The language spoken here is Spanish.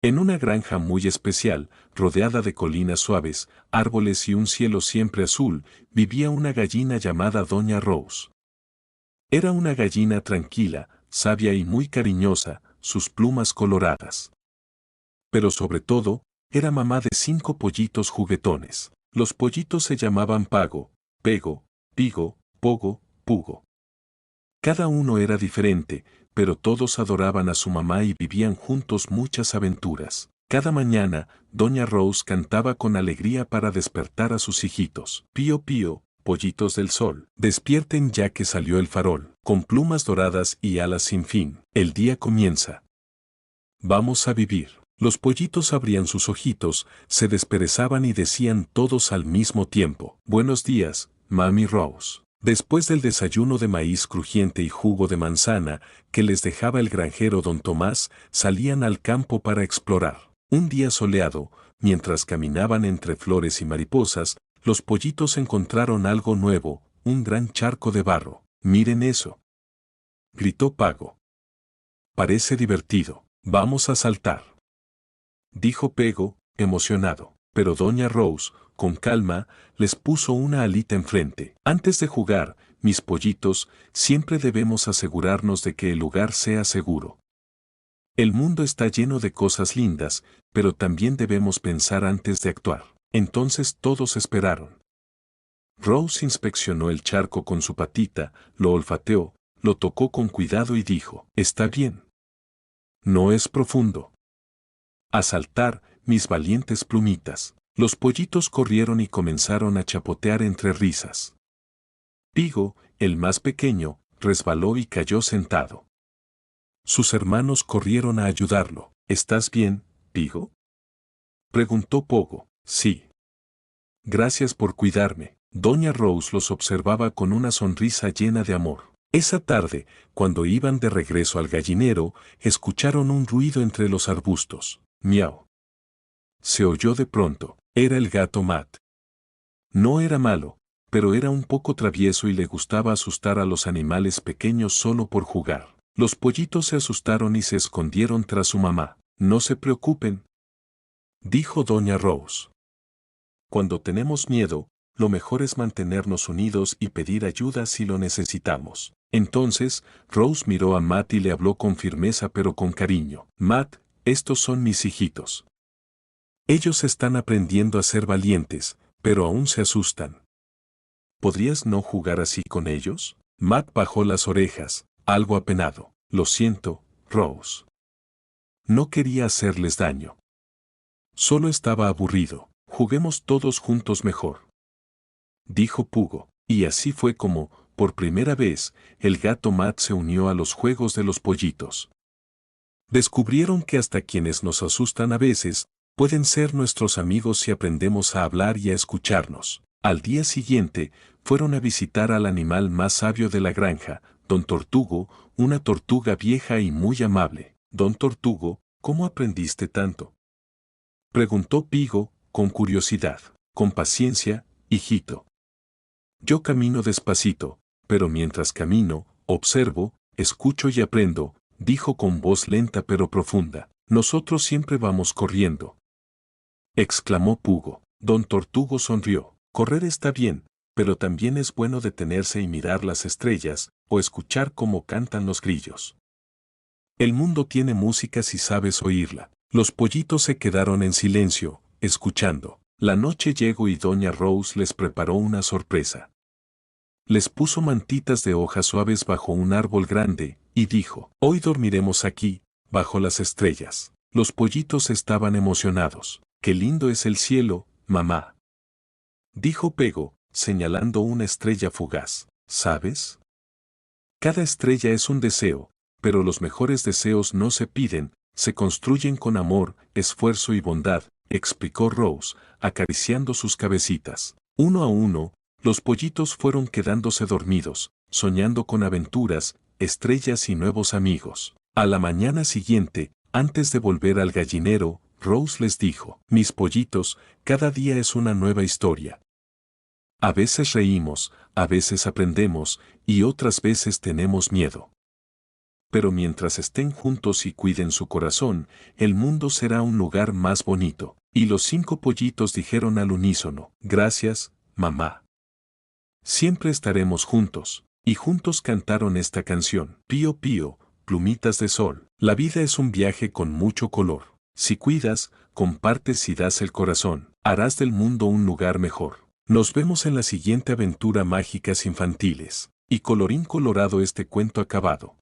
En una granja muy especial, rodeada de colinas suaves, árboles y un cielo siempre azul, vivía una gallina llamada Doña Rose. Era una gallina tranquila, sabia y muy cariñosa, sus plumas coloradas. Pero sobre todo, era mamá de 5 pollitos juguetones. Los pollitos se llamaban Pago, Pego, Pigo, Pogo, Pugo. Cada uno era diferente, pero todos adoraban a su mamá y vivían juntos muchas aventuras. Cada mañana, Doña Rose cantaba con alegría para despertar a sus hijitos. Pío pío, pollitos del sol, despierten ya que salió el farol, con plumas doradas y alas sin fin. El día comienza. Vamos a vivir. Los pollitos abrían sus ojitos, se desperezaban y decían todos al mismo tiempo: Buenos días, Mami Rose. Después del desayuno de maíz crujiente y jugo de manzana que les dejaba el granjero don Tomás, salían al campo para explorar. Un día soleado, mientras caminaban entre flores y mariposas, los pollitos encontraron algo nuevo, un gran charco de barro. Miren eso, gritó Pago. Parece divertido. Vamos a saltar, dijo Pego, emocionado. Pero Doña Rose, con calma, les puso una alita enfrente. Antes de jugar, mis pollitos, siempre debemos asegurarnos de que el lugar sea seguro. El mundo está lleno de cosas lindas, pero también debemos pensar antes de actuar. Entonces todos esperaron. Rose inspeccionó el charco con su patita, lo olfateó, lo tocó con cuidado y dijo: Está bien. No es profundo. A saltar, mis valientes plumitas. Los pollitos corrieron y comenzaron a chapotear entre risas. Pigo, el más pequeño, resbaló y cayó sentado. Sus hermanos corrieron a ayudarlo. ¿Estás bien, Pigo?, preguntó Pogo. Sí. Gracias por cuidarme. Doña Rose los observaba con una sonrisa llena de amor. Esa tarde, cuando iban de regreso al gallinero, escucharon un ruido entre los arbustos. Miau. Se oyó de pronto. Era el gato Matt. No era malo, pero era un poco travieso y le gustaba asustar a los animales pequeños solo por jugar. Los pollitos se asustaron y se escondieron tras su mamá. No se preocupen, dijo Doña Rose. Cuando tenemos miedo, lo mejor es mantenernos unidos y pedir ayuda si lo necesitamos. Entonces, Rose miró a Matt y le habló con firmeza pero con cariño. Matt, estos son mis hijitos. Ellos están aprendiendo a ser valientes, pero aún se asustan. ¿Podrías no jugar así con ellos? Matt bajó las orejas, algo apenado. Lo siento, Rose. No quería hacerles daño. Solo estaba aburrido. Juguemos todos juntos mejor, dijo Pugo. Y así fue como, por primera vez, el gato Matt se unió a los juegos de los pollitos. Descubrieron que hasta quienes nos asustan a veces, pueden ser nuestros amigos si aprendemos a hablar y a escucharnos. Al día siguiente, fueron a visitar al animal más sabio de la granja, Don Tortugo, una tortuga vieja y muy amable. Don Tortugo, ¿cómo aprendiste tanto?, preguntó Pigo, con curiosidad. Con paciencia, hijito. Yo camino despacito, pero mientras camino, observo, escucho y aprendo, dijo con voz lenta pero profunda. Nosotros siempre vamos corriendo, exclamó Pugo. Don Tortugo sonrió. Correr está bien, pero también es bueno detenerse y mirar las estrellas, o escuchar cómo cantan los grillos. El mundo tiene música si sabes oírla. Los pollitos se quedaron en silencio, escuchando. La noche llegó y Doña Rose les preparó una sorpresa. Les puso mantitas de hojas suaves bajo un árbol grande, y dijo: Hoy dormiremos aquí, bajo las estrellas. Los pollitos estaban emocionados. Qué lindo es el cielo, mamá, dijo Pego, señalando una estrella fugaz. ¿Sabes? Cada estrella es un deseo, pero los mejores deseos no se piden, se construyen con amor, esfuerzo y bondad, explicó Rose, acariciando sus cabecitas. Uno a uno, los pollitos fueron quedándose dormidos, soñando con aventuras, estrellas y nuevos amigos. A la mañana siguiente, antes de volver al gallinero, Rose les dijo: Mis pollitos, cada día es una nueva historia. A veces reímos, a veces aprendemos, y otras veces tenemos miedo. pero mientras estén juntos y cuiden su corazón, el mundo será un lugar más bonito. Y los 5 pollitos dijeron al unísono: gracias, mamá. Siempre estaremos juntos. Y juntos cantaron esta canción: Pío pío, plumitas de sol. La vida es un viaje con mucho color. Si cuidas, compartes y das el corazón, harás del mundo un lugar mejor. Nos vemos en la siguiente aventura Mágicas Infantiles. Y colorín colorado, este cuento acabado.